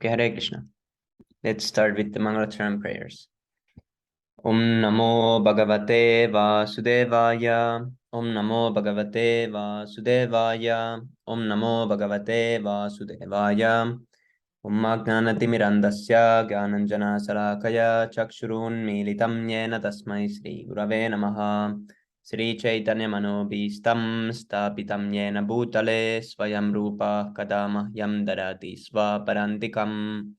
Okay, Hare Krishna. Let's start with the Mangalacharan prayers. Om Namo Bhagavate Vasudevaya. Om Namo Bhagavate Vasudevaya. Om Namo Bhagavate Vasudevaya. Om Jnanatimirandasya Jnananjana Salakaya Chakshurun Militam Yena Tasmai Sri Gurave Namaha. Sri Chaitanya Manobhistam Stapitam Yena Bhutale Swayam Rupa Kadama Yam Darati Swaparantikam.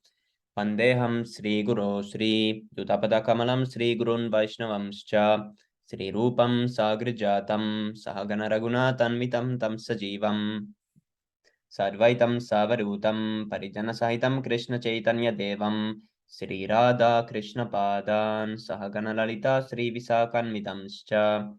Vandeham Sri Guru Sri Dutapada Kamalam Sri Gurun Vaishnavamscha Sri Rupam Sagrijatam Sahagana Raghunatan Vitam Tam Sajivam Sarvaitam Savarutam Parijana Sahitam Krishna Chaitanya Devam Sri Radha Krishna Padan Sahagana Lalita Sri Visakan Vidamscha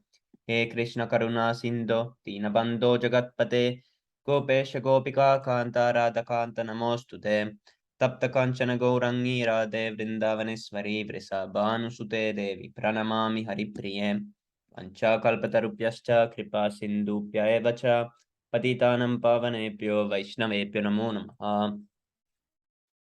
He Krishna Karuna Sindho Dinabandho Jagatpate Gopesha Gopika Kanta Radha Kanta Namostute Tapta Kanchana Gourangi Radhe Vrindavaneswari Vrisabhanusute Devi Pranamami Haripriye Pancha Kalpatarupyascha Kripa Sindhupya Evacha Patitanam Pavanebhyo Vaishnavebhyo Namo Namaha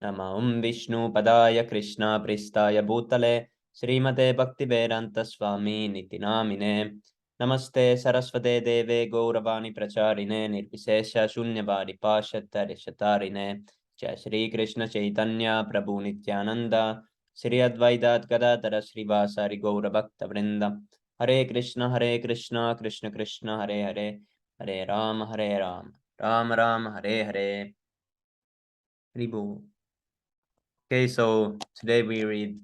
Namo Vishnu Padaya Krishna Pristaya Bhutale Srimate Bhaktivedanta Swami Nitinamine Namaste Saraswate Deve Gauravani Pracharine Nirvisesha Shunyavadi Pashatari Shatarine Jai Shri Krishna Chaitanya Prabhu Nityananda Shri Advaitat Gadadara Srivasari Gaura Bhakta Vrinda Hare Krishna Krishna Krishna Hare Hare Hare Ram Ram Ram Hare Hare Haribo. Okay, so today we read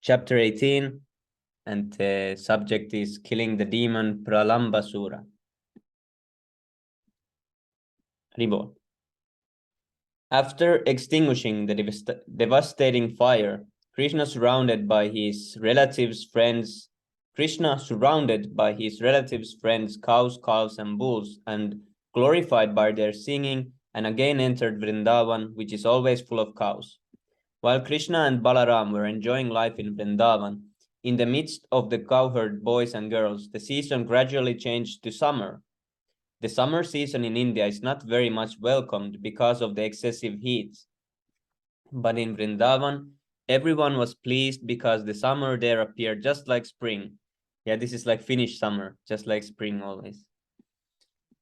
chapter 18 and the subject is killing the demon Pralambasura. Haribo. After extinguishing the devastating fire, Krishna surrounded by his relatives, friends, cows, calves, and bulls, and glorified by their singing, and again entered Vrindavan, which is always full of cows. While Krishna and Balaram were enjoying life in Vrindavan, in the midst of the cowherd boys and girls, the season gradually changed to summer. The summer season in India is not very much welcomed because of the excessive heat. But in Vrindavan, everyone was pleased because the summer there appeared just like spring. Yeah, this is like Finnish summer, just like spring always.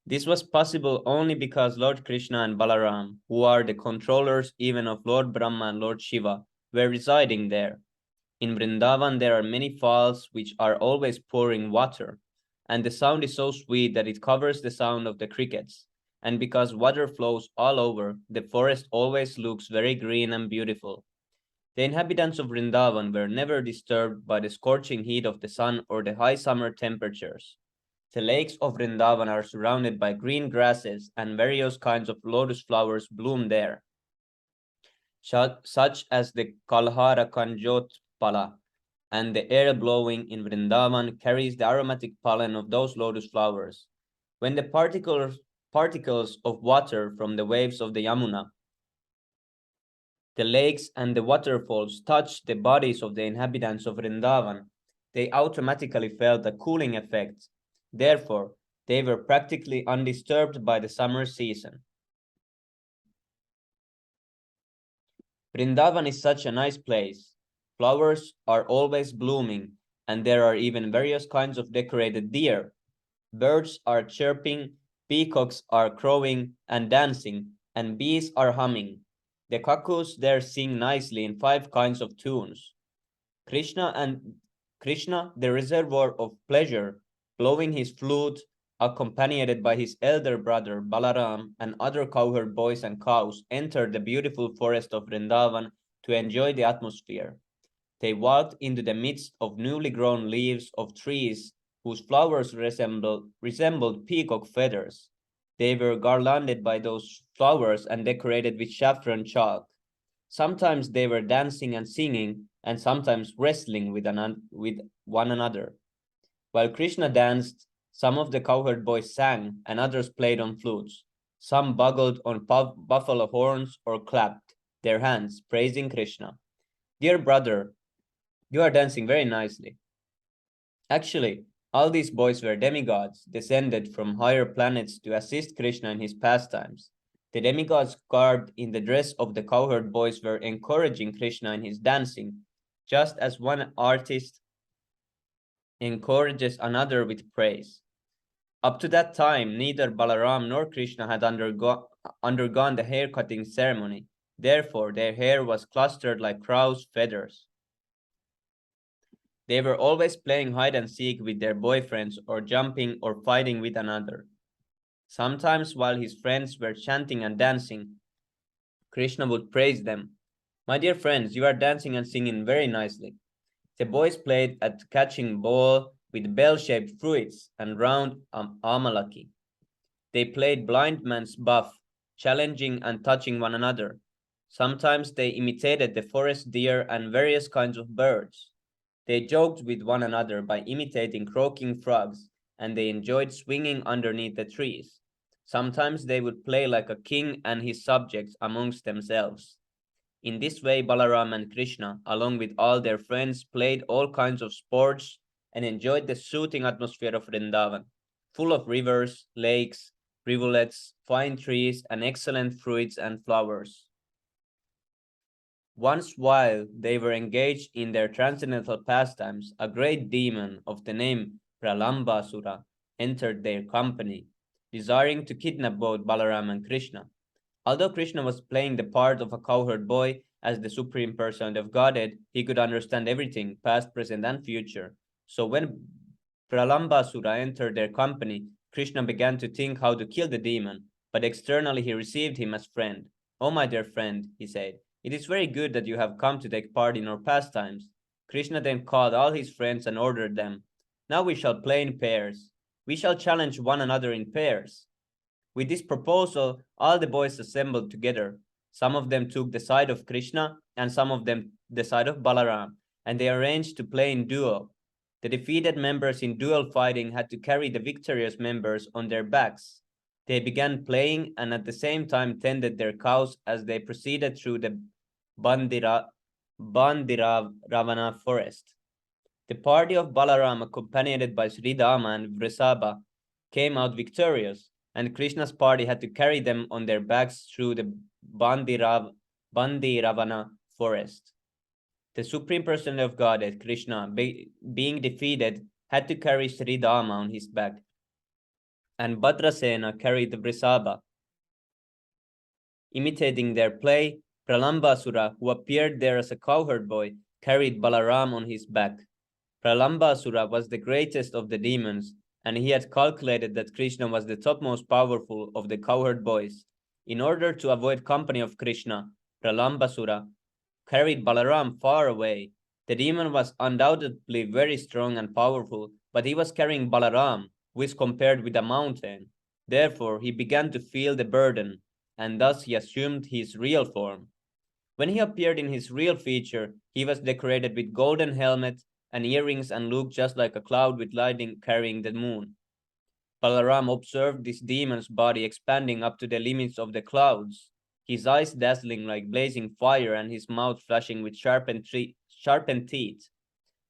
This was possible only because Lord Krishna and Balaram, who are the controllers even of Lord Brahma and Lord Shiva, were residing there. In Vrindavan, there are many falls which are always pouring water, and the sound is so sweet that it covers the sound of the crickets. And because water flows all over, the forest always looks very green and beautiful. The inhabitants of Vrindavan were never disturbed by the scorching heat of the sun or the high summer temperatures. The lakes of Vrindavan are surrounded by green grasses, and various kinds of lotus flowers bloom there, such as the Kalhara Kanjot Pala, and the air blowing in Vrindavan carries the aromatic pollen of those lotus flowers. When the particles of water from the waves of the Yamuna, the lakes, and the waterfalls touched the bodies of the inhabitants of Vrindavan, they automatically felt a cooling effect. Therefore, they were practically undisturbed by the summer season. Vrindavan is such a nice place. Flowers are always blooming, and there are even various kinds of decorated deer. Birds are chirping, peacocks are crowing and dancing, and bees are humming. The cuckoos there sing nicely in 5 kinds of tunes. Krishna, the reservoir of pleasure, blowing his flute, accompanied by his elder brother Balaram and other cowherd boys and cows, entered the beautiful forest of Vrindavan to enjoy the atmosphere. They walked into the midst of newly grown leaves of trees whose flowers resembled peacock feathers. They were garlanded by those flowers and decorated with saffron chalk. Sometimes they were dancing and singing, and sometimes wrestling with one another. While Krishna danced, some of the cowherd boys sang, and others played on flutes. Some bugled on buffalo horns or clapped their hands, praising Krishna. Dear brother, you are dancing very nicely. Actually, all these boys were demigods, descended from higher planets to assist Krishna in his pastimes. The demigods garbed in the dress of the cowherd boys were encouraging Krishna in his dancing, just as one artist encourages another with praise. Up to that time, neither Balaram nor Krishna had undergone the hair cutting ceremony. Therefore, their hair was clustered like crow's feathers. They were always playing hide and seek with their boyfriends or jumping or fighting with another. Sometimes, while his friends were chanting and dancing, Krishna would praise them. My dear friends, you are dancing and singing very nicely. The boys played at catching ball with bell-shaped fruits and round amalaki. They played blind man's buff, challenging and touching one another. Sometimes they imitated the forest deer and various kinds of birds. They joked with one another by imitating croaking frogs, and they enjoyed swinging underneath the trees. Sometimes they would play like a king and his subjects amongst themselves. In this way, Balaram and Krishna, along with all their friends, played all kinds of sports and enjoyed the soothing atmosphere of Vrindavan, full of rivers, lakes, rivulets, fine trees, and excellent fruits and flowers. Once while they were engaged in their transcendental pastimes, a great demon of the name Pralambasura entered their company, desiring to kidnap both Balaram and Krishna. Although Krishna was playing the part of a cowherd boy as the supreme person of Godhead, he could understand everything, past, present, and future. So when Pralambasura entered their company, Krishna began to think how to kill the demon, but externally he received him as friend. Oh, my dear friend, he said, it is very good that you have come to take part in our pastimes. Krishna then called all his friends and ordered them, now we shall play in pairs. We shall challenge one another in pairs. With this proposal, all the boys assembled together. Some of them took the side of Krishna and some of them the side of Balaram, and they arranged to play in duel. The defeated members in duel fighting had to carry the victorious members on their backs. They began playing and at the same time tended their cows as they proceeded through the Bandiravana forest. The party of Balaram, accompanied by Sridhama and Vrisabha, came out victorious, and Krishna's party had to carry them on their backs through the Bandiravana forest. The Supreme Personality of Godhead, Krishna, being defeated, had to carry Sridhama on his back, and Bhadrasena carried the Vrisabha. Imitating their play, Pralambasura, who appeared there as a cowherd boy, carried Balaram on his back. Pralambasura was the greatest of the demons, and he had calculated that Krishna was the topmost powerful of the cowherd boys. In order to avoid company of Krishna, Pralambasura carried Balaram far away. The demon was undoubtedly very strong and powerful, but he was carrying Balaram, who is compared with a mountain. Therefore, he began to feel the burden, and thus he assumed his real form. When he appeared in his real feature, he was decorated with golden helmet and earrings and looked just like a cloud with lightning carrying the moon. Balaram observed this demon's body expanding up to the limits of the clouds, his eyes dazzling like blazing fire and his mouth flashing with sharpened teeth.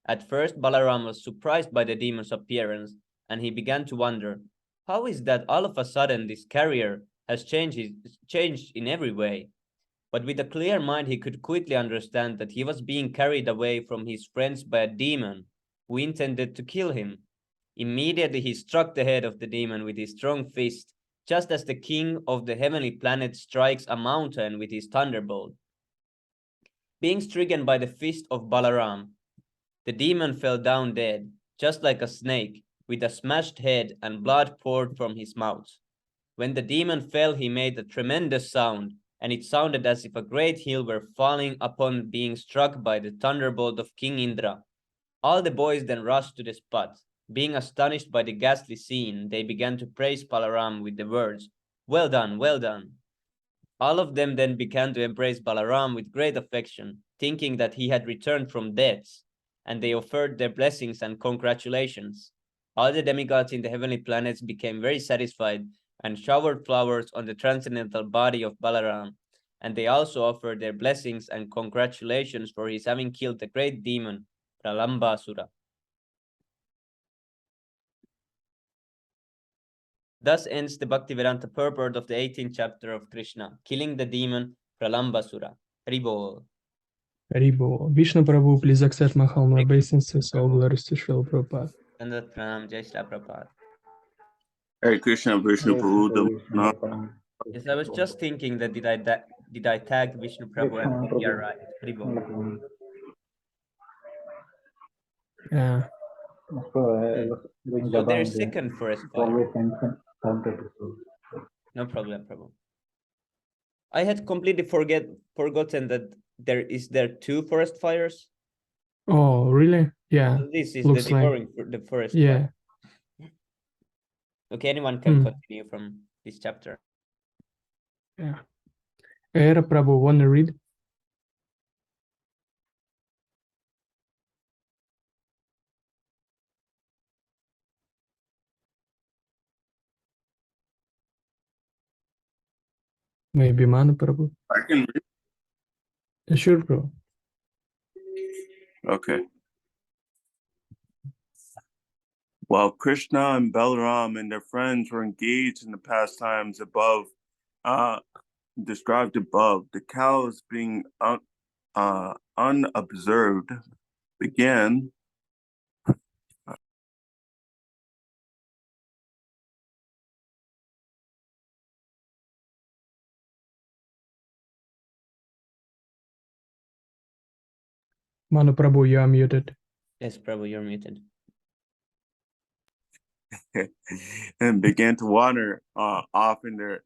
At first, Balaram was surprised by the demon's appearance, and he began to wonder, how is that all of a sudden this carrier has changed in every way? But with a clear mind, he could quickly understand that he was being carried away from his friends by a demon who intended to kill him. Immediately, he struck the head of the demon with his strong fist, just as the king of the heavenly planet strikes a mountain with his thunderbolt. Being stricken by the fist of Balaram, the demon fell down dead, just like a snake, with a smashed head and blood poured from his mouth. When the demon fell, he made a tremendous sound, and it sounded as if a great hill were falling upon being struck by the thunderbolt of King Indra. All the boys then rushed to the spot. Being astonished by the ghastly scene, they began to praise Balaram with the words, well done, well done. All of them then began to embrace Balaram with great affection, thinking that he had returned from death, and they offered their blessings and congratulations. All the demigods in the heavenly planets became very satisfied and showered flowers on the transcendental body of Balaram, and they also offered their blessings and congratulations for his having killed the great demon, Pralambasura. Thus ends the Bhaktivedanta purport of the 18th chapter of Krishna, killing the demon Pralambasura. Haribol. Haribol. Vishnu Prabhu, please accept my humble obeisances. All glories to Srila Prabhupada. Dandat Pranam, Jai Shri Prabhupada. Hare Krishna, Vishnu Prabhu. Yes, I was just thinking that did I tag Vishnu Prabhu and we are right. Haribol. Yeah. So there's second forest fire. No problem, Prabhu. I had completely forgotten that there two forest fires. Oh, really? Yeah. So this is Looks the devouring the forest fire. Okay, anyone can continue from this chapter. Yeah. Era Prabhu, want to read? Maybe Manu Prabhu. I can read. Sure, bro. Okay. While Krishna and Balaram and their friends were engaged in the pastimes described above, the cows being unobserved began Manu Prabhu, you are muted. Yes, Prabhu, you're muted. and began to wander off in their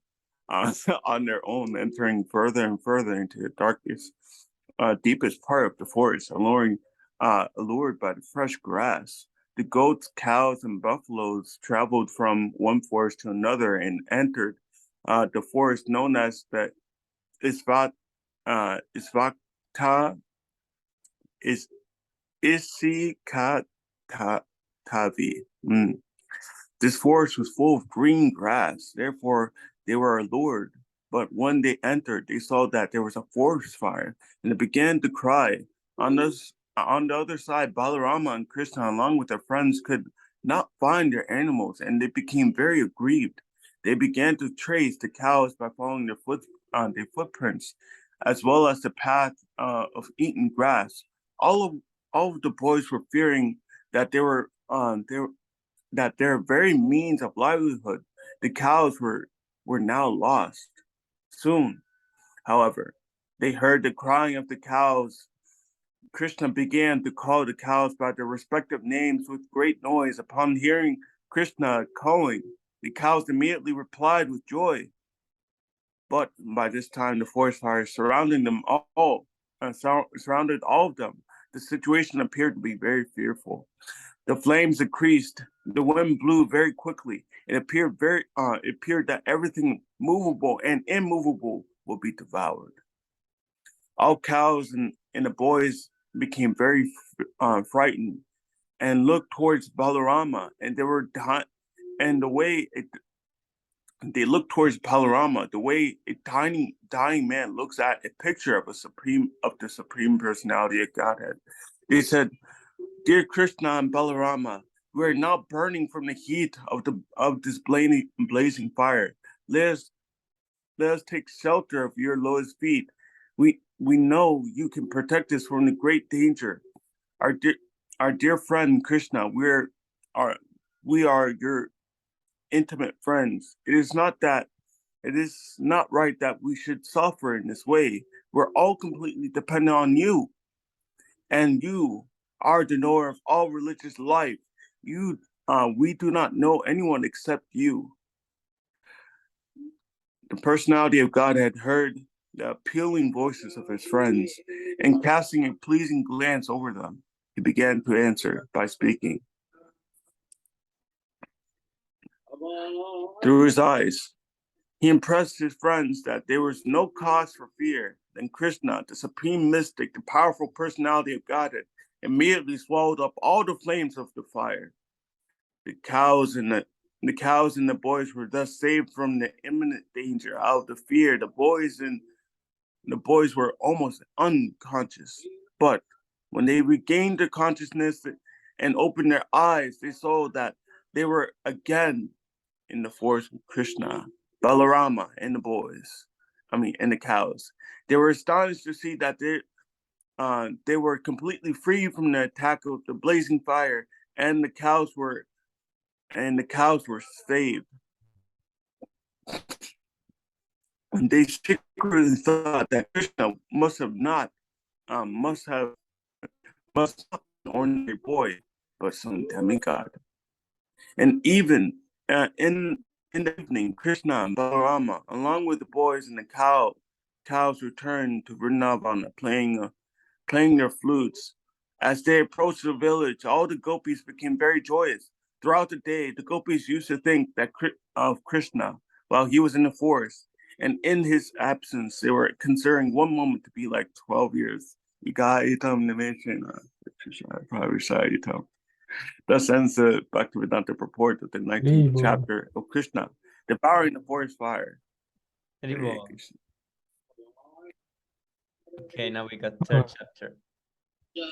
on their own, entering further and further into the darkest, deepest part of the forest, allured by the fresh grass. The goats, cows, and buffaloes traveled from one forest to another and entered the forest known as the Isvakta is Isikatavi. This forest was full of green grass, therefore they were allured. But when they entered, they saw that there was a forest fire, and they began to cry. On the other side, Balarama and Krishna, along with their friends, could not find their animals, and they became very aggrieved. They began to trace the cows by following their footprints, as well as the path of eaten grass. All of the boys were fearing that that their very means of livelihood, the cows, were now lost. Soon, however, they heard the crying of the cows. Krishna began to call the cows by their respective names with great noise. Upon hearing Krishna calling, the cows immediately replied with joy. But by this time, the forest fire surrounded all of them. The situation appeared to be very fearful. The flames increased. The wind blew very quickly. It appeared that everything movable and immovable would be devoured. All cows and the boys became very frightened and looked towards Balarama, and they looked towards Balarama, the way a tiny dying man looks at a picture of the supreme personality of Godhead. They said, "Dear Krishna and Balarama, we are now burning from the heat of this blazing fire. Let us take shelter of your lotus feet. We know you can protect us from the great danger. Our dear friend Krishna, we are your intimate friends. It is not right that we should suffer in this way. We're all completely dependent on you, and you are the knower of all religious life. We do not know anyone except you." The personality of God had heard the appealing voices of his friends, and casting a pleasing glance over them, he began to answer by speaking. Through his eyes, he impressed his friends that there was no cause for fear. Then Krishna, the supreme mystic, the powerful personality of Godhead, immediately swallowed up all the flames of the fire. The cows and the boys were thus saved from the imminent danger. Out of the fear, the boys were almost unconscious. But when they regained their consciousness and opened their eyes, they saw that they were again in the forest with Krishna, Balarama, and the boys. And the cows. They were astonished to see that they were completely free from the attack of the blazing fire, and the cows were saved. And they secretly thought that Krishna must not be an ordinary boy, but some demigod. And even in the evening, Krishna and Balarama, along with the boys and the cows, returned to Vrindavan, playing their flutes. As they approached the village, all the gopis became very joyous. Throughout the day, the gopis used to think of Krishna while he was in the forest, and in his absence, they were considering one moment to be like 12 years. Itam probably Itam. Thus ends the Bhaktivedanta purport of the 19th chapter of Krishna, devouring the forest fire. Okay, now we got third chapter.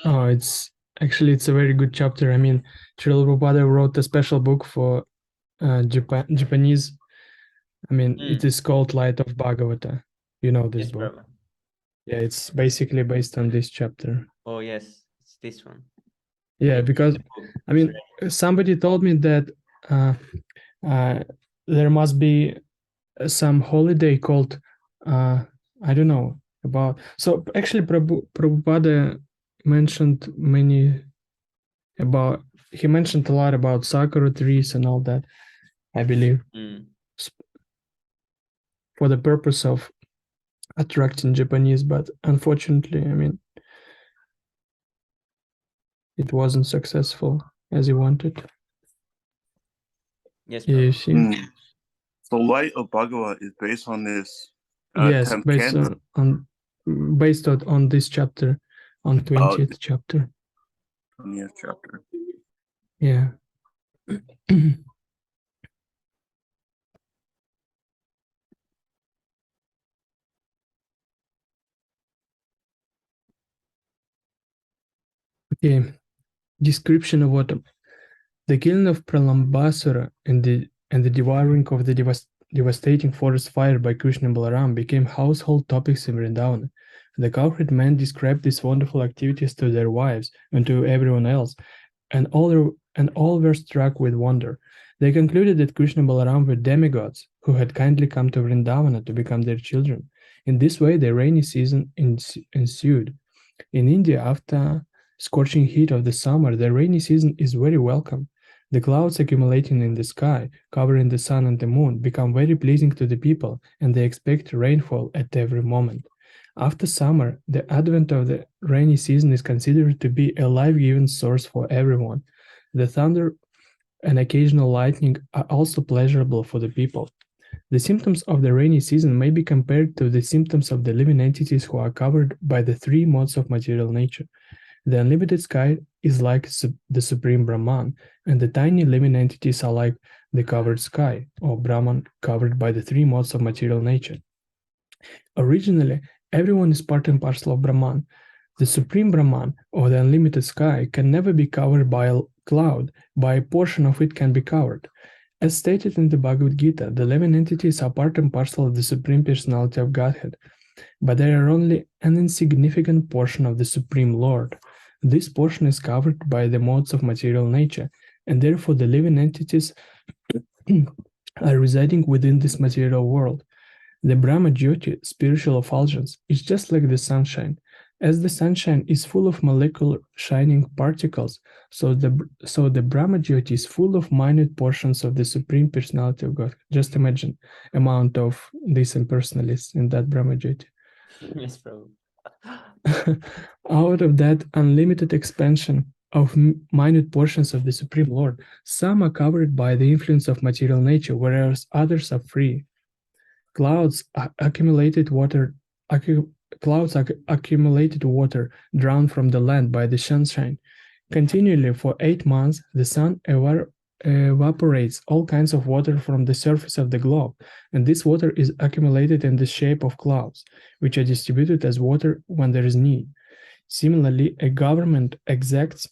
Oh, it's a very good chapter. I mean, Srila Prabhupada wrote a special book for Japanese. I mean, it is called Light of Bhagavata. You know this book. Brother. Yeah, it's basically based on this chapter. Oh, yes, it's this one. Yeah, because, I mean, somebody told me that there must be some holiday called, I don't know, about... So, actually, Prabhupada mentioned he mentioned a lot about sakura trees and all that, I believe, for the purpose of attracting Japanese, but unfortunately, I mean, it wasn't successful as he wanted. Yes, yeah, you see. So Light of Bhagavad is based on this. Yes, based on this chapter, on 20th chapter. 20th chapter. Yeah. Okay. Description of autumn. The killing of Pralambasura and the devouring of the devastating forest fire by Krishna and Balaram became household topics in Vrindavan. The cowherd men described these wonderful activities to their wives and to everyone else, and all were struck with wonder. They concluded that Krishna and Balaram were demigods who had kindly come to Vrindavana to become their children. In this way, the rainy season ensued. In India, after scorching heat of the summer, the rainy season is very welcome. The clouds accumulating in the sky, covering the sun and the moon, become very pleasing to the people, and they expect rainfall at every moment. After summer, the advent of the rainy season is considered to be a life-giving source for everyone. The thunder and occasional lightning are also pleasurable for the people. The symptoms of the rainy season may be compared to the symptoms of the living entities who are covered by the three modes of material nature. The unlimited sky is like the supreme Brahman, and the tiny living entities are like the covered sky, or Brahman covered by the three modes of material nature. Originally, everyone is part and parcel of Brahman. The supreme Brahman, or the unlimited sky, can never be covered by a cloud, by a portion of it can be covered. As stated in the Bhagavad Gita, the living entities are part and parcel of the Supreme Personality of Godhead, but they are only an insignificant portion of the Supreme Lord. This portion is covered by the modes of material nature, and therefore the living entities are residing within this material world. The Brahma Jyoti, spiritual effulgence, is just like the sunshine. As the sunshine is full of molecular shining particles, so the Brahma Jyoti is full of minute portions of the Supreme Personality of God. Just imagine amount of these impersonalists in that Brahma Jyoti. Yes, bro. Out of that unlimited expansion of minute portions of the Supreme Lord, some are covered by the influence of material nature, whereas others are free. Clouds accumulated water drawn from the land by the sunshine. Continually for 8 months, the sun evaporates all kinds of water from the surface of the globe, and this water is accumulated in the shape of clouds, which are distributed as water when there is need. Similarly, a government exacts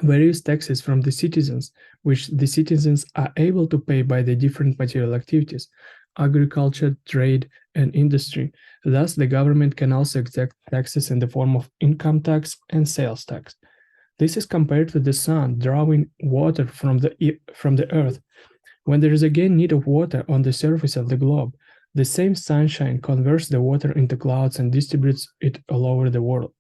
various taxes from the citizens, which the citizens are able to pay by the different material activities, agriculture, trade, and industry. Thus, the government can also exact taxes in the form of income tax and sales tax. This is compared to the sun drawing water from the earth. When there is again need of water on the surface of the globe, the same sunshine converts the water into clouds and distributes it all over the world,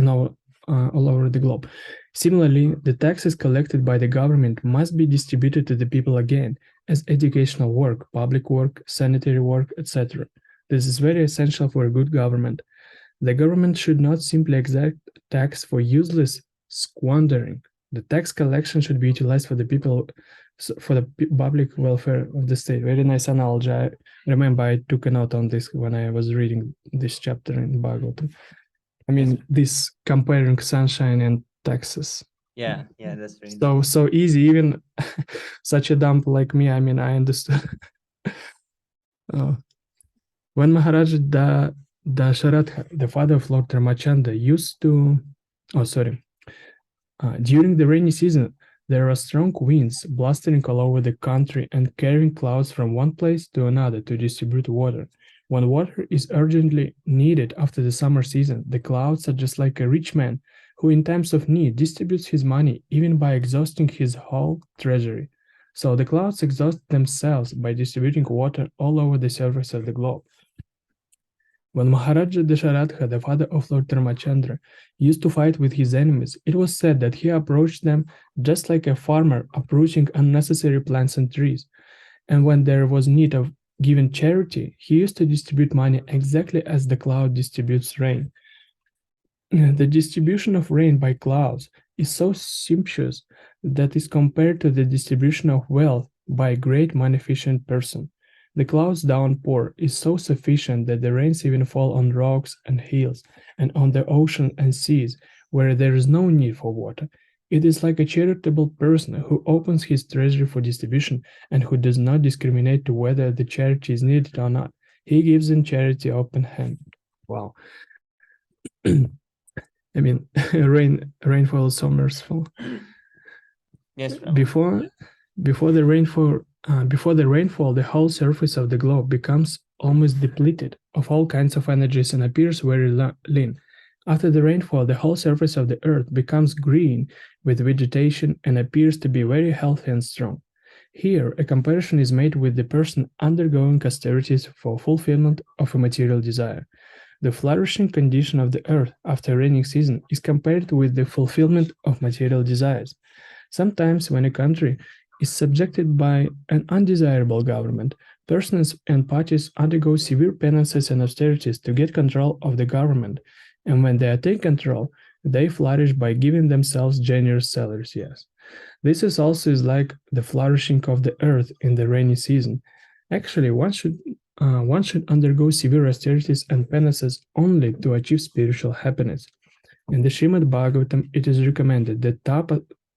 all over the globe. Similarly, the taxes collected by the government must be distributed to the people again as educational work, public work, sanitary work, etc. This is very essential for a good government. The government should not simply exact tax for useless squandering. The tax collection should be utilized for the people, for the public welfare of the state. Very nice analogy. I remember I took a note on this when I was reading this chapter in Bhagavatam. I mean, this comparing sunshine and taxes. Yeah, that's very So easy. Even such a dump like me, I mean, I understood. When Maharaja Dasharatha, the father of Lord Ramachandra, used to, during the rainy season, there are strong winds blustering all over the country and carrying clouds from one place to another to distribute water. When water is urgently needed after the summer season, the clouds are just like a rich man who, in times of need, distributes his money even by exhausting his whole treasury. So the clouds exhaust themselves by distributing water all over the surface of the globe. When Maharaja Dasharatha, the father of Lord Ramachandra, used to fight with his enemies, it was said that he approached them just like a farmer approaching unnecessary plants and trees. And when there was need of giving charity, he used to distribute money exactly as the cloud distributes rain. The distribution of rain by clouds is so sumptuous that is compared to the distribution of wealth by a great munificent person. The clouds downpour is so sufficient that the rains even fall on rocks and hills, and on the ocean and seas, where there is no need for water. It is like a charitable person who opens his treasury for distribution and who does not discriminate to whether the charity is needed or not. He gives in charity open hand. Wow. I mean, rainfall is so merciful. Yes, Before before the rainfall, the whole surface of the globe becomes almost depleted of all kinds of energies and appears very lean. After the rainfall, the whole surface of the earth becomes green with vegetation and appears to be very healthy and strong. Here, a comparison is made with the person undergoing austerities for fulfillment of a material desire. The flourishing condition of the earth after rainy season is compared with the fulfillment of material desires. Sometimes, when a country is subjected by an undesirable government, persons and parties undergo severe penances and austerities to get control of the government, and when they attain control, they flourish by giving themselves generous salaries. Yes, this is also like the flourishing of the earth in the rainy season. Actually, one should undergo severe austerities and penances only to achieve spiritual happiness. In the Srimad Bhagavatam, it is recommended that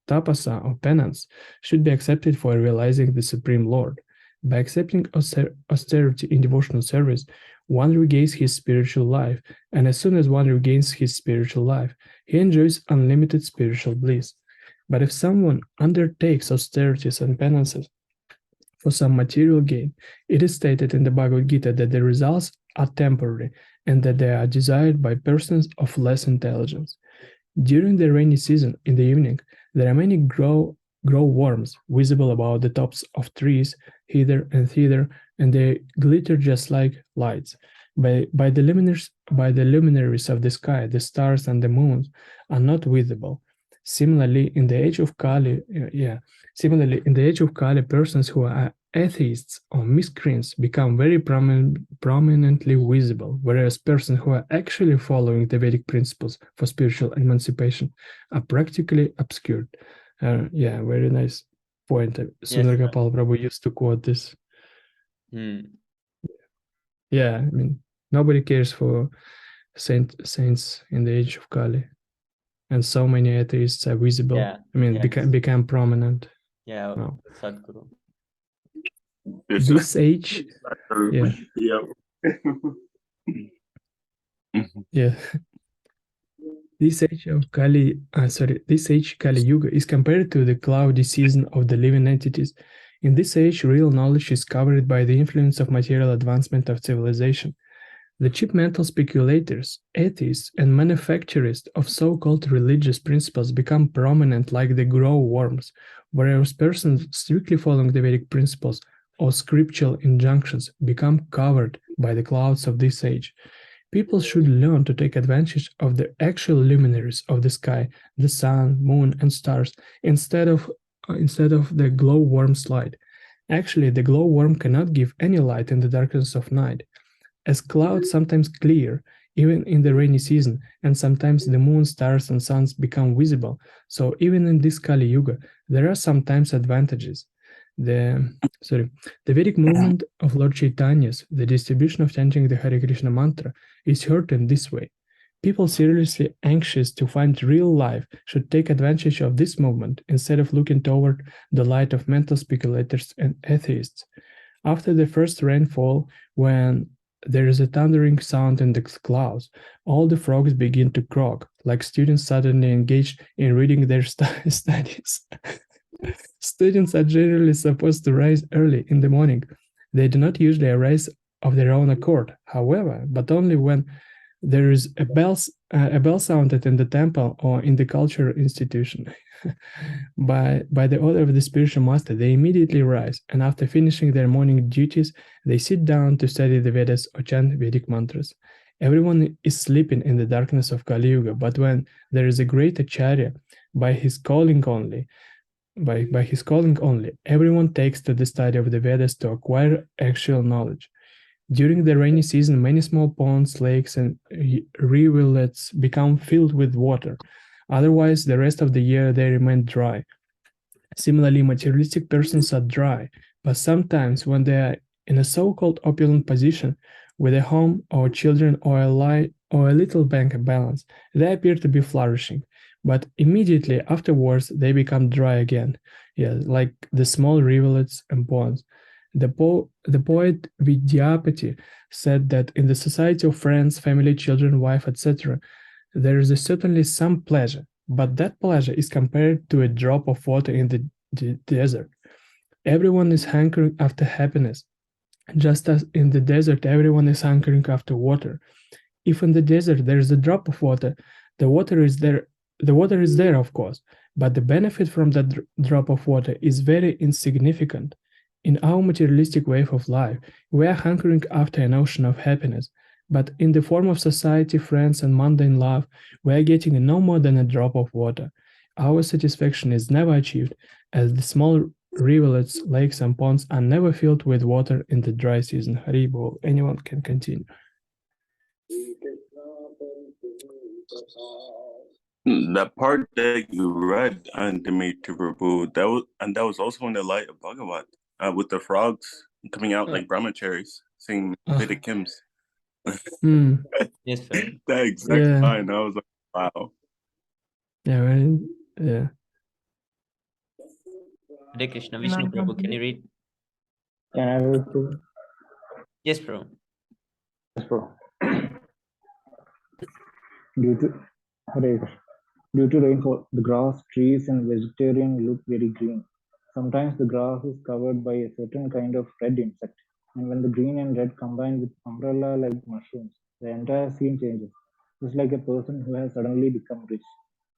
tapasa or penance should be accepted for realizing the Supreme Lord. By accepting austerity in devotional service, one regains his spiritual life, and as soon as one regains his spiritual life, he enjoys unlimited spiritual bliss. But if someone undertakes austerities and penances for some material gain, it is stated in the Bhagavad Gita that the results are temporary and that they are desired by persons of less intelligence. During the rainy season, in the evening, there are many grow worms visible about the tops of trees, hither and thither, and they glitter just like lights. By the luminaries of the sky, the stars and the moons are not visible. Similarly, in the age of Kali, persons who are atheists or miscreants become very prominently visible, whereas persons who are actually following the Vedic principles for spiritual emancipation are practically obscured. Very nice point. Sundar Gopal Prabhu used to quote this. Yeah, I mean, nobody cares for saints in the age of Kali, and so many atheists are visible. Yeah, I mean, become prominent. Yeah, wow. Sadhguru. This age, yeah. Yep. Yeah. This age Kali Yuga is compared to the cloudy season of the living entities. In this age, real knowledge is covered by the influence of material advancement of civilization. The cheap mental speculators, atheists, and manufacturers of so-called religious principles become prominent like the grow worms, whereas persons strictly following the Vedic principles or scriptural injunctions become covered by the clouds of this age. People should learn to take advantage of the actual luminaries of the sky, the sun, moon, and stars, instead of the glowworm's light. Actually, the glowworm cannot give any light in the darkness of night. As clouds sometimes clear, even in the rainy season, and sometimes the moon, stars, and suns become visible, so even in this Kali Yuga, there are sometimes advantages. The sorry, the Vedic movement of Lord Chaitanya's, the distribution of chanting the Hare Krishna mantra, is heard in this way. People seriously anxious to find real life should take advantage of this movement instead of looking toward the light of mental speculators and atheists. After the first rainfall, when there is a thundering sound in the clouds, all the frogs begin to croak, like students suddenly engaged in reading their studies. Students are generally supposed to rise early in the morning. They do not usually arise of their own accord, however, but only when there is a bell sounded in the temple or in the cultural institution. By the order of the spiritual master, they immediately rise, and after finishing their morning duties, they sit down to study the Vedas or chant Vedic mantras. Everyone is sleeping in the darkness of Kali Yuga, but when there is a great acharya, by his calling only, by his calling only, everyone takes to the study of the Vedas to acquire actual knowledge. During the rainy season, many small ponds, lakes, and rivulets become filled with water. Otherwise, the rest of the year they remain dry. Similarly, materialistic persons are dry, but sometimes when they are in a so-called opulent position, with a home or children or a little bank balance, they appear to be flourishing. But immediately afterwards, they become dry again. Yeah, like the small rivulets and ponds. The poet Vidyapati said that in the society of friends, family, children, wife, etc., there is certainly some pleasure, but that pleasure is compared to a drop of water in the desert. Everyone is hankering after happiness, just as in the desert everyone is hankering after water. If in the desert there is a drop of water, the water is there. The water is there, of course, but the benefit from that drop of water is very insignificant. In our materialistic way of life, we are hankering after an ocean of happiness, but in the form of society, friends, and mundane love, we are getting no more than a drop of water. Our satisfaction is never achieved, as the small rivulets, lakes, and ponds are never filled with water in the dry season. Haribol, anyone can continue. That part that you read, Dimitri Prabhu, that was also in the light of Bhagavat, with the frogs coming out like brahmacharis, singing Vedic hymns. Hmm. Yes, sir. That exact Yeah. line, I was like, wow. Yeah, right. Yeah. Hare Krishna. Vishnu Prabhu, can you read? Can I read too? Yes, bro. Yes, bro. Due to Hare Krishna. Due to rainfall, the grass, trees, and vegetation look very green. Sometimes the grass is covered by a certain kind of red insect, and when the green and red combine with umbrella-like mushrooms, the entire scene changes. Just like a person who has suddenly become rich.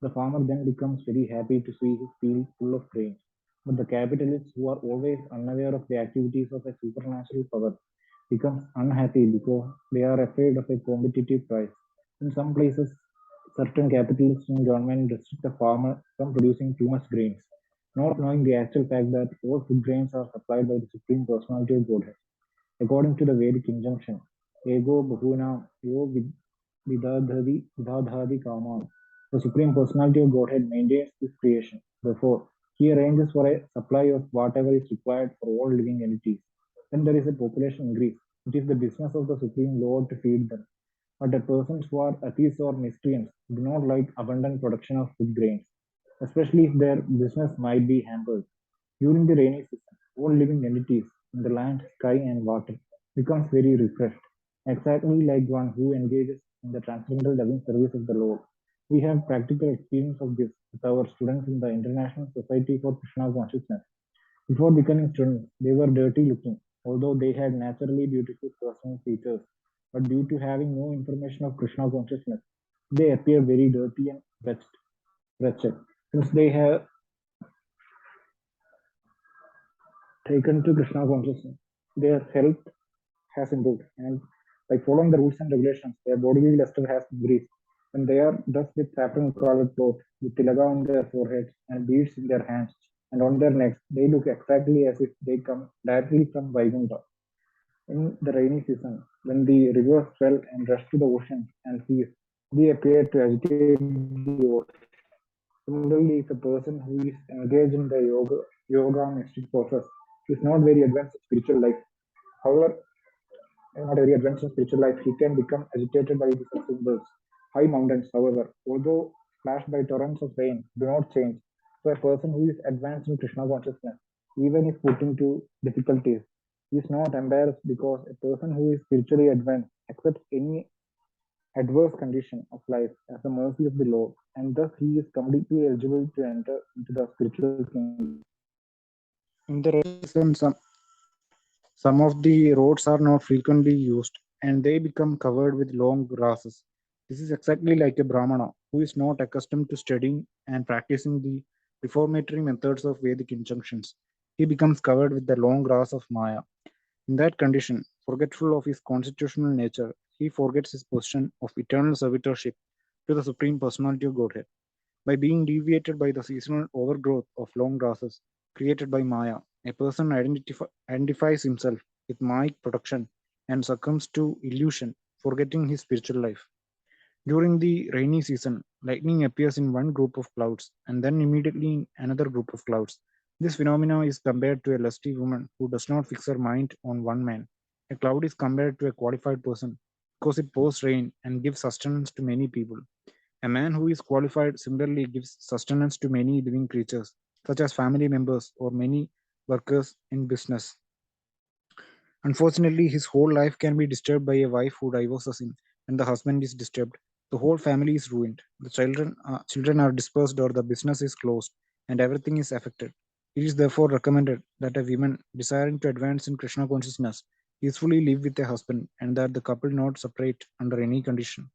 The farmer then becomes very happy to see his field full of grain. But the capitalists, who are always unaware of the activities of a supernatural power, becomes unhappy because they are afraid of a competitive price. In some places, certain capitalists and government restrict the farmer from producing too much grains, not knowing the actual fact that all food grains are supplied by the Supreme Personality of Godhead. According to the Vedic injunction, Ego Bahuna Yo Vidadhadi Kaman, the Supreme Personality of Godhead maintains this creation. Therefore, he arranges for a supply of whatever is required for all living entities. When there is a population increase, it is the business of the Supreme Lord to feed them. But the persons who are atheists or miscreants do not like abundant production of food grains, especially if their business might be hampered. During the rainy season, all living entities in the land, sky, and water becomes very refreshed, exactly like one who engages in the transcendental loving service of the Lord. We have practical experience of this with our students in the International Society for Krishna Consciousness. Before becoming students, they were dirty looking, although they had naturally beautiful personal features. But due to having no information of Krishna consciousness, they appear very dirty and wretched. Since they have taken to Krishna consciousness, their health has improved, and by following the rules and regulations, their bodily luster has increased. When they are dressed with saffron colored clothes, with tilaga on their foreheads and beads in their hands and on their necks, they look exactly as if they come directly from Vaikuntha. In the rainy season, when the rivers swell and rush to the ocean and seas, they appear to agitate the ocean. Similarly, if a person who is engaged in the yoga mystic process is not very advanced in spiritual life, however, not very advanced in spiritual life, he can become agitated by the such symbols. High mountains, however, although splashed by torrents of rain, do not change. So a person who is advanced in Krishna consciousness, even if put into difficulties, is not embarrassed because a person who is spiritually advanced accepts any adverse condition of life as a mercy of the Lord, and thus he is completely eligible to enter into the spiritual kingdom. In the rainy season, some of the roads are not frequently used and they become covered with long grasses. This is exactly like a Brahmana who is not accustomed to studying and practicing the reformatory methods of Vedic injunctions. He becomes covered with the long grass of Maya. In that condition, forgetful of his constitutional nature, he forgets his position of eternal servitorship to the Supreme Personality of Godhead. By being deviated by the seasonal overgrowth of long grasses created by Maya, a person identifies himself with Mayic protection and succumbs to illusion, forgetting his spiritual life. During the rainy season, lightning appears in one group of clouds and then immediately in another group of clouds. This phenomenon is compared to a lusty woman who does not fix her mind on one man. A cloud is compared to a qualified person because it pours rain and gives sustenance to many people. A man who is qualified similarly gives sustenance to many living creatures, such as family members or many workers in business. Unfortunately, his whole life can be disturbed by a wife who divorces him, and the husband is disturbed. The whole family is ruined. The children are dispersed, or the business is closed, and everything is affected. It is therefore recommended that a woman desiring to advance in Krishna consciousness peacefully live with a husband, and that the couple not separate under any condition.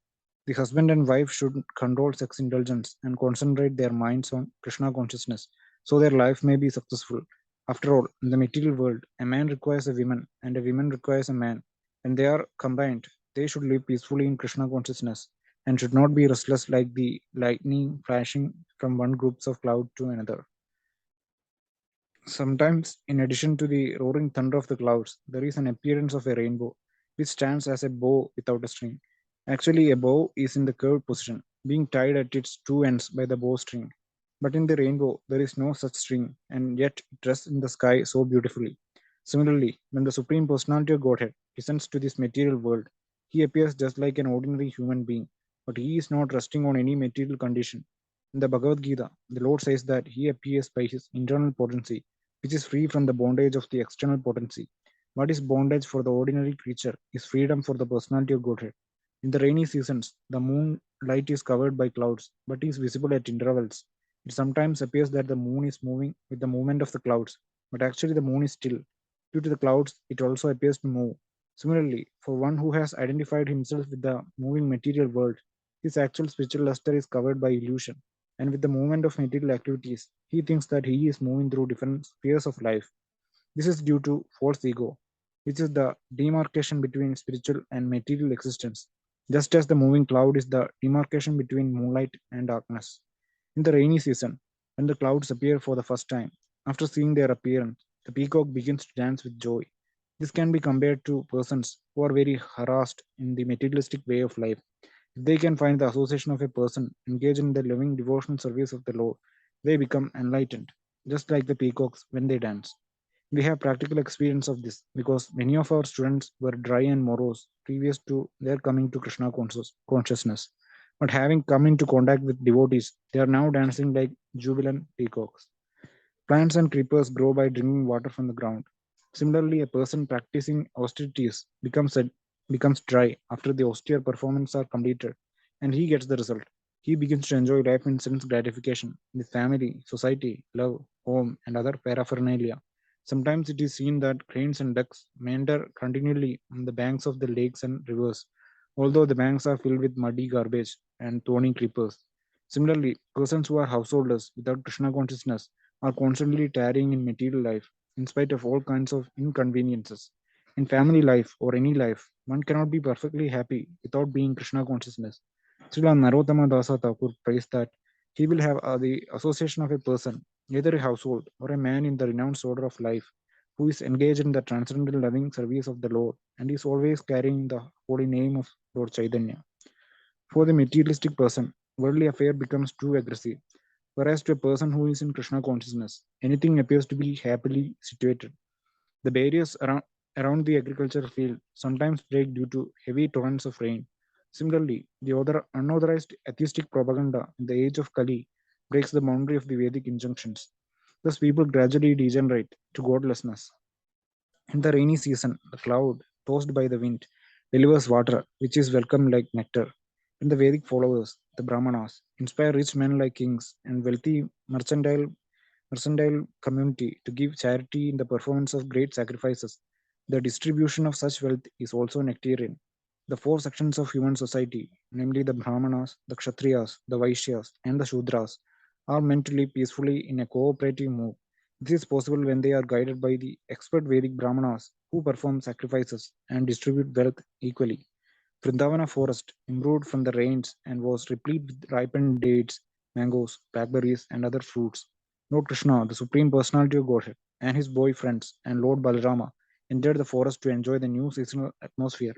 The husband and wife should control sex indulgence and concentrate their minds on Krishna consciousness so their life may be successful. After all, in the material world, a man requires a woman and a woman requires a man. When they are combined, they should live peacefully in Krishna consciousness and should not be restless like the lightning flashing from one groups of cloud to another. Sometimes, in addition to the roaring thunder of the clouds, there is an appearance of a rainbow, which stands as a bow without a string. Actually, a bow is in the curved position, being tied at its two ends by the bowstring. But in the rainbow, there is no such string, and yet it rests in the sky so beautifully. Similarly, when the Supreme Personality of Godhead descends to this material world, he appears just like an ordinary human being, but he is not resting on any material condition. In the Bhagavad Gita, the Lord says that he appears by his internal potency which is free from the bondage of the external potency. What is bondage for the ordinary creature is freedom for the personality of Godhead. In the rainy seasons, the moonlight is covered by clouds, but is visible at intervals. It sometimes appears that the moon is moving with the movement of the clouds, but actually the moon is still. Due to the clouds, it also appears to move. Similarly, for one who has identified himself with the moving material world, his actual spiritual luster is covered by illusion, and with the movement of material activities, he thinks that he is moving through different spheres of life. This is due to false ego, which is the demarcation between spiritual and material existence, just as the moving cloud is the demarcation between moonlight and darkness. In the rainy season, when the clouds appear for the first time, after seeing their appearance, the peacock begins to dance with joy. This can be compared to persons who are very harassed in the materialistic way of life. If they can find the association of a person engaged in the loving devotional service of the Lord, they become enlightened, just like the peacocks when they dance. We have practical experience of this because many of our students were dry and morose previous to their coming to Krishna consciousness. But having come into contact with devotees, they are now dancing like jubilant peacocks. Plants and creepers grow by drinking water from the ground. Similarly, a person practicing austerities becomes dry after the austere performances are completed, and he gets the result. He begins to enjoy life in sense gratification with family, society, love, home, and other paraphernalia. Sometimes it is seen that cranes and ducks meander continually on the banks of the lakes and rivers, although the banks are filled with muddy garbage and thorny creepers. Similarly, persons who are householders without Krishna consciousness are constantly tarrying in material life in spite of all kinds of inconveniences. In family life or any life, one cannot be perfectly happy without being Krishna consciousness. Srila Narottama Dasa Thakur praised that he will have the association of a person, either a household or a man in the renounced order of life, who is engaged in the transcendental loving service of the Lord and is always carrying the holy name of Lord Chaitanya. For the materialistic person, worldly affair becomes too aggressive, whereas to a person who is in Krishna consciousness, anything appears to be happily situated. The barriers around the agricultural field sometimes break due to heavy torrents of rain. Similarly, the other unauthorized atheistic propaganda in the age of Kali breaks the boundary of the Vedic injunctions. Thus, people gradually degenerate to godlessness. In the rainy season, the cloud, tossed by the wind, delivers water, which is welcome like nectar. In the Vedic followers, the Brahmanas, inspire rich men like kings and wealthy mercantile community to give charity in the performance of great sacrifices. The distribution of such wealth is also nectarian. The four sections of human society, namely the Brahmanas, the Kshatriyas, the Vaishyas, and the Shudras, are meant to live peacefully in a cooperative mode. This is possible when they are guided by the expert Vedic Brahmanas who perform sacrifices and distribute wealth equally. Vrindavana forest improved from the rains and was replete with ripened dates, mangoes, blackberries, and other fruits. Lord Krishna, the Supreme Personality of Godhead, and his boyfriends and Lord Balarama entered the forest to enjoy the new seasonal atmosphere.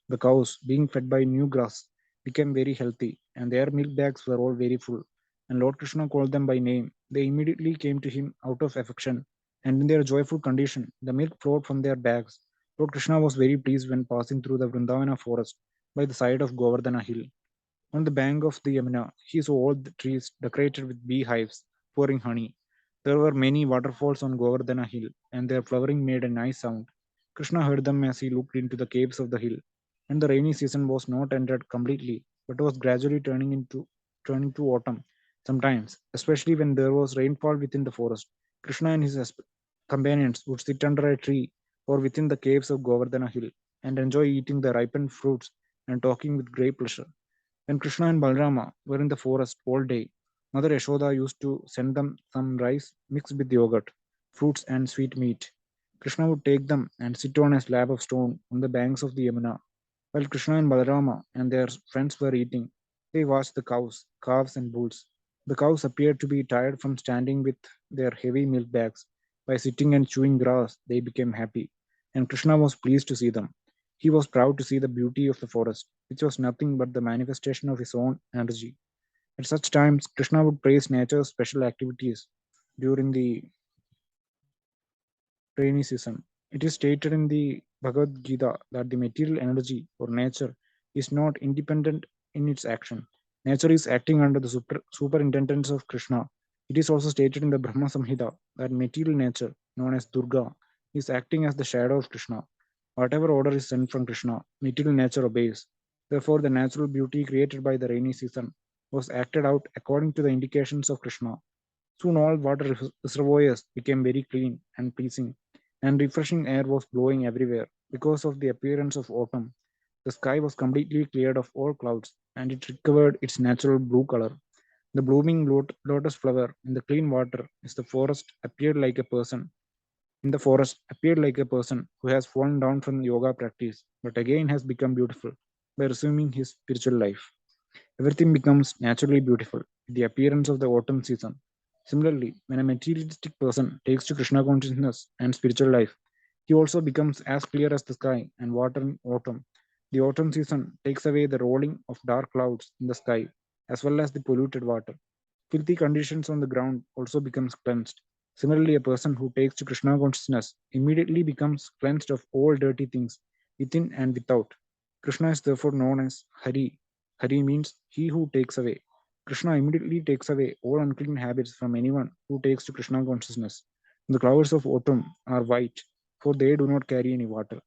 The cows, being fed by new grass, became very healthy, and their milk bags were all very full. And Lord Krishna called them by name. They immediately came to him out of affection, and in their joyful condition, the milk flowed from their bags. Lord Krishna was very pleased when passing through the Vrindavana forest by the side of Govardhana hill. On the bank of the Yamuna, he saw all the trees decorated with beehives pouring honey. There were many waterfalls on Govardhana hill, and their flowering made a nice sound. Krishna heard them as he looked into the caves of the hill, and the rainy season was not ended completely, but was gradually turning to autumn. Sometimes, especially when there was rainfall within the forest, Krishna and his companions would sit under a tree or within the caves of Govardhana hill and enjoy eating the ripened fruits and talking with great pleasure. When Krishna and Balarama were in the forest all day, Mother Yashoda used to send them some rice mixed with yogurt, fruits, and sweet meat. Krishna would take them and sit on a slab of stone on the banks of the Yamuna. While Krishna and Balarama and their friends were eating, they watched the cows, calves, and bulls. The cows appeared to be tired from standing with their heavy milk bags. By sitting and chewing grass, they became happy, and Krishna was pleased to see them. He was proud to see the beauty of the forest, which was nothing but the manifestation of his own energy. At such times, Krishna would praise nature's special activities during the rainy season. It is stated in the Bhagavad Gita that the material energy or nature is not independent in its action. Nature is acting under the superintendence of Krishna. It is also stated in the Brahma Samhita that material nature, known as Durga, is acting as the shadow of Krishna. Whatever order is sent from Krishna, material nature obeys. Therefore, the natural beauty created by the rainy season was acted out according to the indications of Krishna. Soon all water reservoirs became very clean and pleasing, and refreshing air was blowing everywhere. Because of the appearance of autumn, the sky was completely cleared of all clouds, and it recovered its natural blue color. The blooming lotus flower in the clean water is the forest appeared like a person. In the forest appeared like a person who has fallen down from yoga practice, but again has become beautiful by resuming his spiritual life. Everything becomes naturally beautiful with the appearance of the autumn season. Similarly, when a materialistic person takes to Krishna consciousness and spiritual life, he also becomes as clear as the sky and water in autumn. The autumn season takes away the rolling of dark clouds in the sky as well as the polluted water. Filthy conditions on the ground also becomes cleansed. Similarly, a person who takes to Krishna consciousness immediately becomes cleansed of all dirty things within and without. Krishna is therefore known as Hari. Hari means he who takes away. Krishna immediately takes away all unclean habits from anyone who takes to Krishna consciousness. The clouds of autumn are white, for they do not carry any water.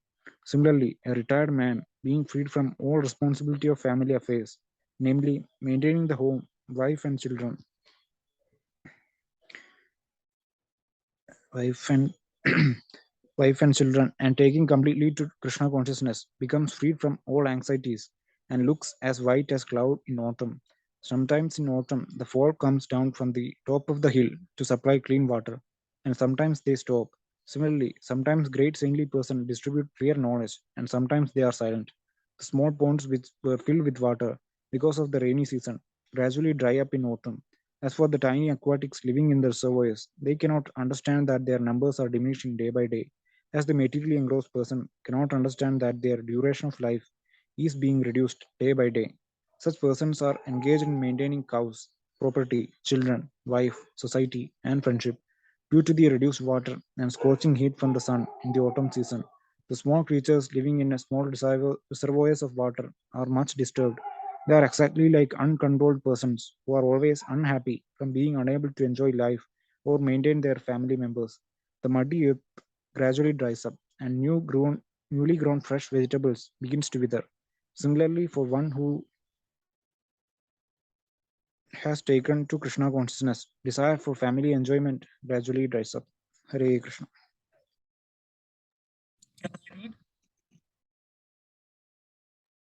Similarly, a retired man, being freed from all responsibility of family affairs, namely maintaining the home, wife and children, wife and wife and children, and taking completely to Krishna consciousness, becomes freed from all anxieties and looks as white as cloud in autumn. Sometimes in autumn, the fog comes down from the top of the hill to supply clean water, and sometimes they stop. Similarly, sometimes great saintly persons distribute clear knowledge, and sometimes they are silent. The small ponds which were filled with water because of the rainy season gradually dry up in autumn. As for the tiny aquatics living in the reservoirs, they cannot understand that their numbers are diminishing day by day, as the materially engrossed person cannot understand that their duration of life is being reduced day by day. Such persons are engaged in maintaining cows, property, children, wife, society, and friendship. Due to the reduced water and scorching heat from the sun in the autumn season, the small creatures living in a small reservoirs of water are much disturbed. They are exactly like uncontrolled persons who are always unhappy from being unable to enjoy life or maintain their family members. The muddy earth gradually dries up, and newly grown fresh vegetables begins to wither. Similarly, for one who has taken to Krishna consciousness, desire for family enjoyment gradually dries up. Hare Krishna.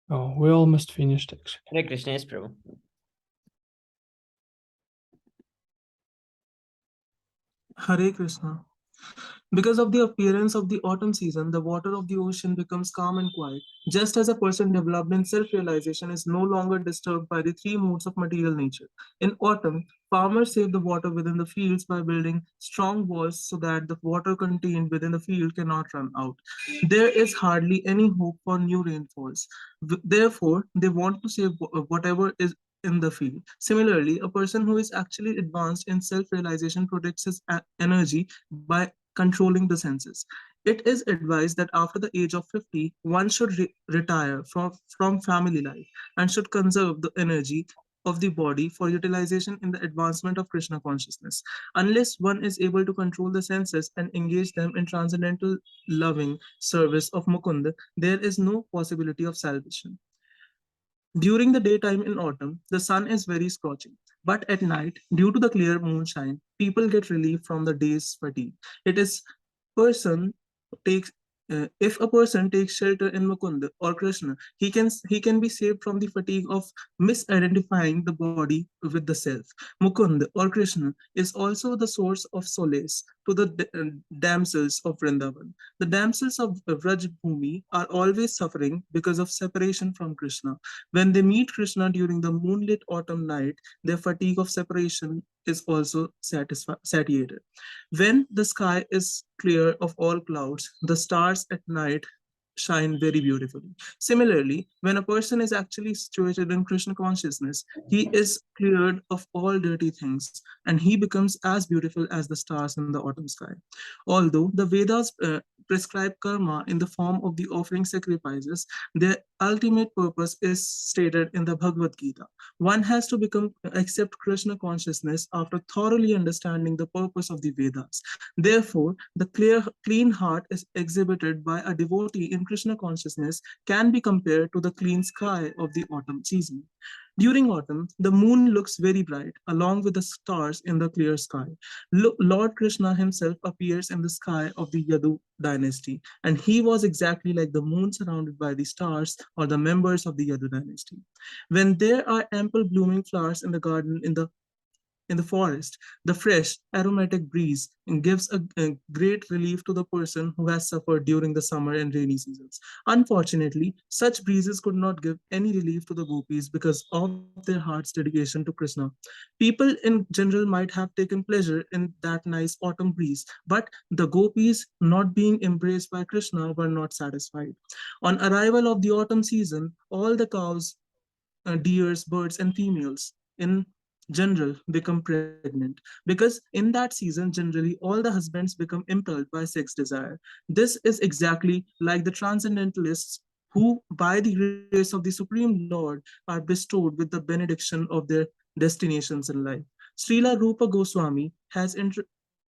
Oh, we almost finished actually. Hare Krishna, yes, Prabhu. Hare Krishna. Because of the appearance of the autumn season, the water of the ocean becomes calm and quiet. Just as a person developed in self realization is no longer disturbed by the three moods of material nature. In autumn, farmers save the water within the fields by building strong walls so that the water contained within the field cannot run out. There is hardly any hope for new rainfalls. Therefore, they want to save whatever is in the field. Similarly, a person who is actually advanced in self realization protects his energy by controlling the senses. It is advised that after the age of 50, one should retire from family life and should conserve the energy of the body for utilization in the advancement of Krishna consciousness. Unless one is able to control the senses and engage them in transcendental loving service of Mukunda, there is no possibility of salvation. During the daytime in autumn, the sun is very scorching, but at night, due to the clear moonshine, people get relief from the day's fatigue. It is person takes if a person takes shelter in Mukunda or Krishna, he can be saved from the fatigue of misidentifying the body with the self. Mukunda or Krishna is also the source of solace to the damsels of Vrindavan. The damsels of Vraj are always suffering because of separation from Krishna. When they meet Krishna during the moonlit autumn night, their fatigue of separation is also satiated. When the sky is clear of all clouds, the stars at night shine very beautifully. Similarly, when a person is actually situated in Krishna consciousness, he is cleared of all dirty things and he becomes as beautiful as the stars in the autumn sky. Although the Vedas prescribe karma in the form of the offering sacrifices, their ultimate purpose is stated in the Bhagavad Gita. One has to become accept Krishna consciousness after thoroughly understanding the purpose of the Vedas. Therefore, the clean heart is exhibited by a devotee in Krishna consciousness can be compared to the clean sky of the autumn season. During autumn, the moon looks very bright, along with the stars in the clear sky. Lord Krishna himself appears in the sky of the Yadu dynasty, and he was exactly like the moon surrounded by the stars or the members of the Yadu dynasty. When there are ample blooming flowers in the garden in the forest, the fresh, aromatic breeze gives a great relief to the person who has suffered during the summer and rainy seasons. Unfortunately, such breezes could not give any relief to the gopis because of their heart's dedication to Krishna. People in general might have taken pleasure in that nice autumn breeze, but the gopis, not being embraced by Krishna, were not satisfied. On arrival of the autumn season, all the cows, deers, birds, and females in general become pregnant because in that season generally all the husbands become impelled by sex desire. This is exactly like the transcendentalists who by the grace of the supreme lord are bestowed with the benediction of their destinations in life. Srila Rupa Goswami has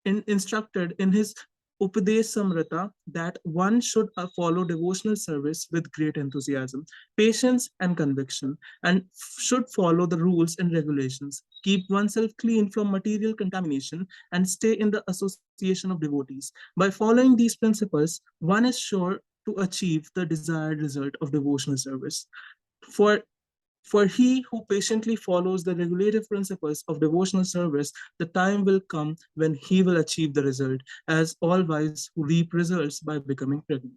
instructed in his Upadesh Samrita that one should follow devotional service with great enthusiasm, patience, and conviction, and should follow the rules and regulations, keep oneself clean from material contamination, and stay in the association of devotees. By following these principles, one is sure to achieve the desired result of devotional service. For for he who patiently follows the regulative principles of devotional service, the time will come when he will achieve the result, as all wise who reap results by becoming pregnant.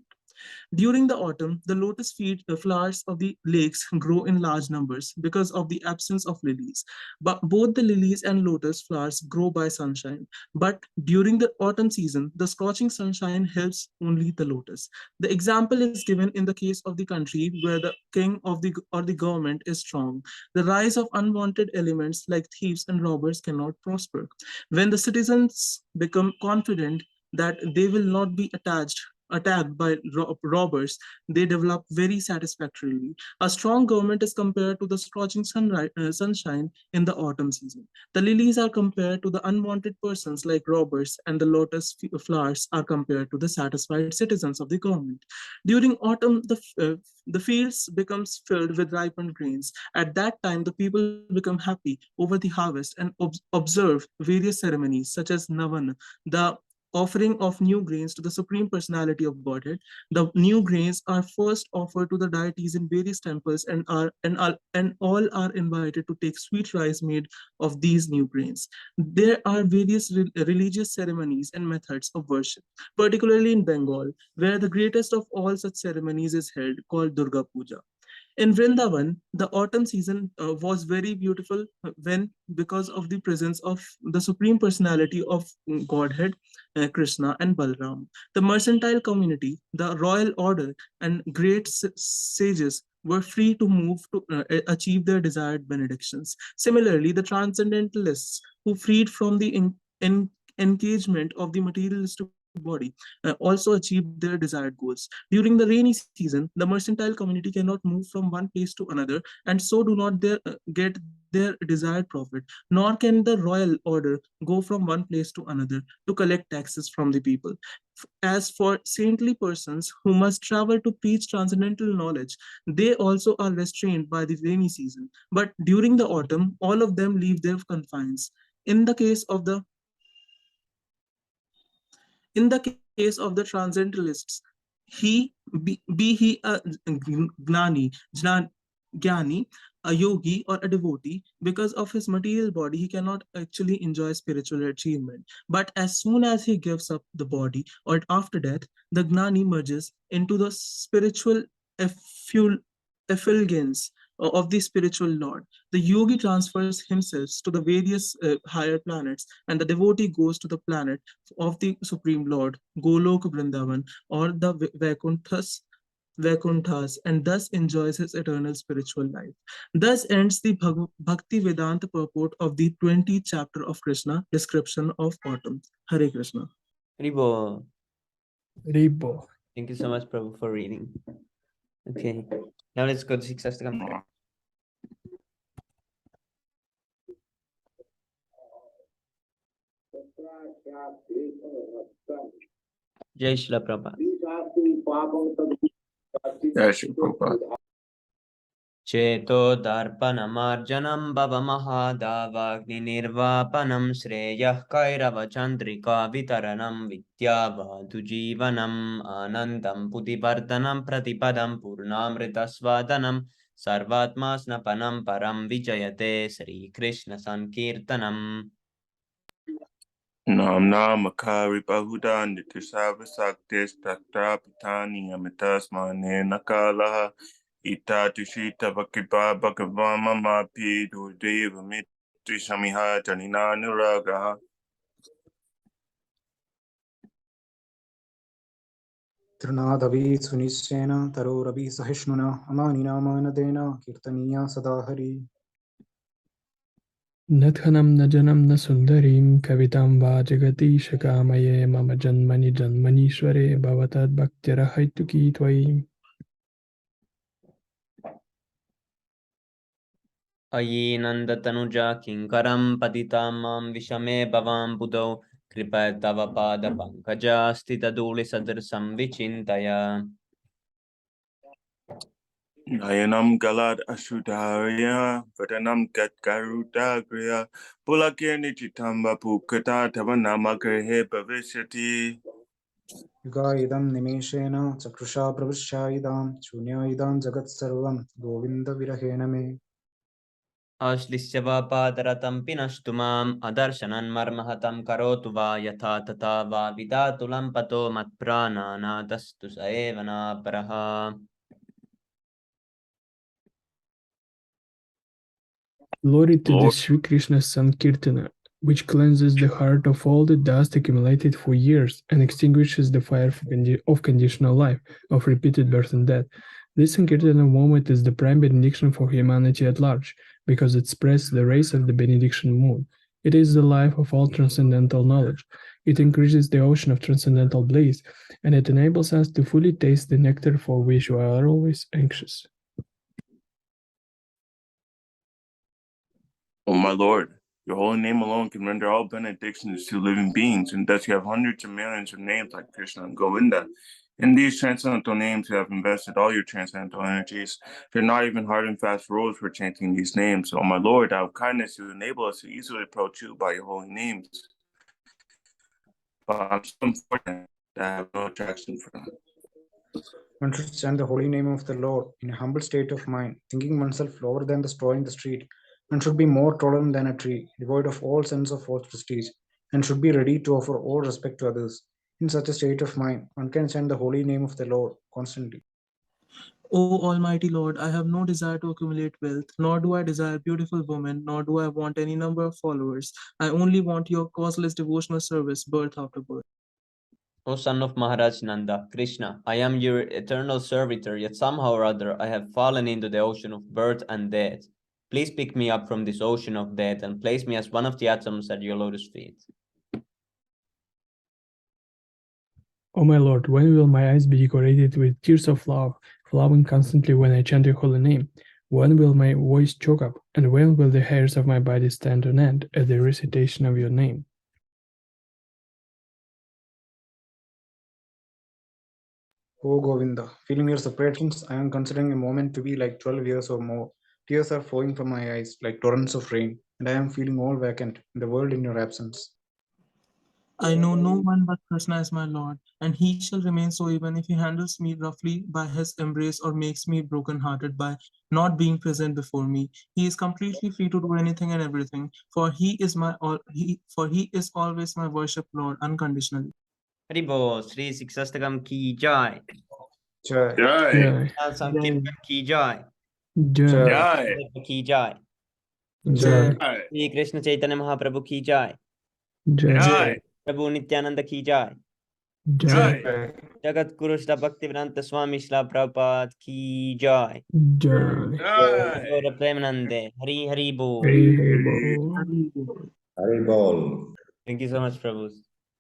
During the autumn, the lotus flowers of the lakes grow in large numbers because of the absence of lilies. But both the lilies and lotus flowers grow by sunshine. But during the autumn season, the scorching sunshine helps only the lotus. The example is given in the case of the country where the king of the or the government is strong. The rise of unwanted elements like thieves and robbers cannot prosper. When the citizens become confident that they will not be attacked by robbers, they develop very satisfactorily. A strong government is compared to the scorching sunshine in the autumn season. The lilies are compared to the unwanted persons like robbers, and the lotus flowers are compared to the satisfied citizens of the government. During autumn, the fields becomes filled with ripened grains. At that time, the people become happy over the harvest and observe various ceremonies such as Navan, the offering of new grains to the Supreme Personality of Godhead. The new grains are first offered to the deities in various temples, and all are invited to take sweet rice made of these new grains. There are various religious ceremonies and methods of worship, particularly in Bengal, where the greatest of all such ceremonies is held, called Durga Puja. In Vrindavan, the autumn season was very beautiful when because of the presence of the supreme personality of Godhead, Krishna and Balram. The mercantile community, the royal order, and great sages were free to move to achieve their desired benedictions. Similarly, the transcendentalists who freed from the engagement of the materialistic body also achieved their desired goals. During the rainy season, the mercantile community cannot move from one place to another, and so do not get their desired profit, nor can the royal order go from one place to another to collect taxes from the people. As for saintly persons who must travel to preach transcendental knowledge, they also are restrained by the rainy season. But during the autumn, all of them leave their confines. In the case of the in the case of the transcendentalists, be he a jnani, a yogi, or a devotee, because of his material body, he cannot actually enjoy spiritual achievement. But as soon as he gives up the body or after death, the gnani merges into the spiritual effulgence of the spiritual Lord. The yogi transfers himself to the various higher planets, and the devotee goes to the planet of the Supreme Lord, Golok Vrindavan, or the Vaikuntha's, and thus enjoys his eternal spiritual life. Thus ends the Bhakti Vedanta purport of the 20th chapter of Krishna, description of autumn. Hare Krishna. Ribo. Ribo. Thank you so much, Prabhu, for reading. Okay, now let's go to Siksastakam. Jai Shila Prabhupada. Jai Shri Prabhupada. Cheto darpanamarjanam bhavamahadavagninirvapanam shreyah kairava chandrika vitaranam vidyavadu jivanam anandam pudivardhanam pratipadam purnamritasvadanam sarvatma snapanam param vijayate Sri Krishna Sankirtanam. Namna Makari Bahudan Nitisavasaktis Tatrapitani Amitasmane Nakalaha Ita Tushita Vakipa Bhagavama Mapi Deva Mitri Shamiha Janina Nuragaha. तृणादपि सुनिश्चयेन तरोरपि सहिष्णुना अमानिनामानदेन कीर्तनीया सदा हरि न धनं न जनं न सुन्दरीं कवितां वा जगदीशकामये मम जन्मनि जन्मनीश्वरे भवतद्भक्तिरहैतुकी त्वयि अयि नन्दतनुजा किङ्करं पतितां मां विषमे भवां बुधौ कृपया तव पादपङ्कजा स्थितधूलिसदृशं विचिन्तय Nayanam Galad Ashudaya, Vatanam Gatgaruda Griya, Pulakirni Chitamba Pukata Tavanama Grehe Bhavishati. Yuga idam nimeshena chakrusha pravishayidam shunya idam jagat sarvam govinda virahena me. आश्लिष्य वा पादरतं पिनष्टु माम् अदर्शनन् मर्महतं करोतु वा यथा तथा वा विधातुलं पतो मत्प्राणानादस्तु स एव नापरः Glory to the Lord, Sri Krishna Sankirtana, which cleanses the heart of all the dust accumulated for years and extinguishes the fire of conditional life, of repeated birth and death. This Sankirtana moment is the prime benediction for humanity at large, because it spreads the rays of the benediction moon. It is the life of all transcendental knowledge. It increases the ocean of transcendental bliss, and it enables us to fully taste the nectar for which we are always anxious. O my Lord, your holy name alone can render all benedictions to living beings, and thus you have hundreds of millions of names like Krishna and Govinda. In these transcendental names, you have invested all your transcendental energies. There are not even hard and fast rules for chanting these names. O my Lord, out of kindness, you enable us to easily approach you by your holy names. But I'm so unfortunate that I have no attraction for them. One should chant the holy name of the Lord in a humble state of mind, thinking oneself lower than the straw in the street. One should be more tolerant than a tree, devoid of all sense of false prestige, and should be ready to offer all respect to others. In such a state of mind, one can chant the holy name of the Lord constantly. O Almighty Lord, I have no desire to accumulate wealth, nor do I desire beautiful women, nor do I want any number of followers. I only want your causeless devotional service, birth after birth. O son of Maharaj Nanda, Krishna, I am your eternal servitor, yet somehow or other I have fallen into the ocean of birth and death. Please pick me up from this ocean of death and place me as one of the atoms at your lotus feet. O my Lord, when will my eyes be decorated with tears of love, flowing constantly when I chant your holy name? When will my voice choke up, and when will the hairs of my body stand on end at the recitation of your name? O Govinda, feeling your separations, I am considering a moment to be like 12 years or more. Tears are flowing from my eyes like torrents of rain, and I am feeling all vacant in the world in your absence. I know no one but Krishna is my Lord, and he shall remain so even if he handles me roughly by his embrace or makes me broken-hearted by not being present before me. He is completely free to do anything and everything, for he is always my worship Lord unconditionally. Haribo, Sri Siksastakam ki jai. Jai. Jai, Jai, Sankirtan ki jai. Jai, Jai, की जाए Jai, Jai, Shri Krishna Chaitanya Mahaprabhu की जाए Jai, Jai, प्रभु नित्यानंद की जाए Jai, Jai, Jagat Guru Shri Bhaktivedanta स्वामी श्री प्रभुपाद की जाए Jai. Jai. गौर प्रेमानंदे हरि हरि बोल Hari Hari Bol. Hare Krishna. Haribol. Thank you so much Prabhu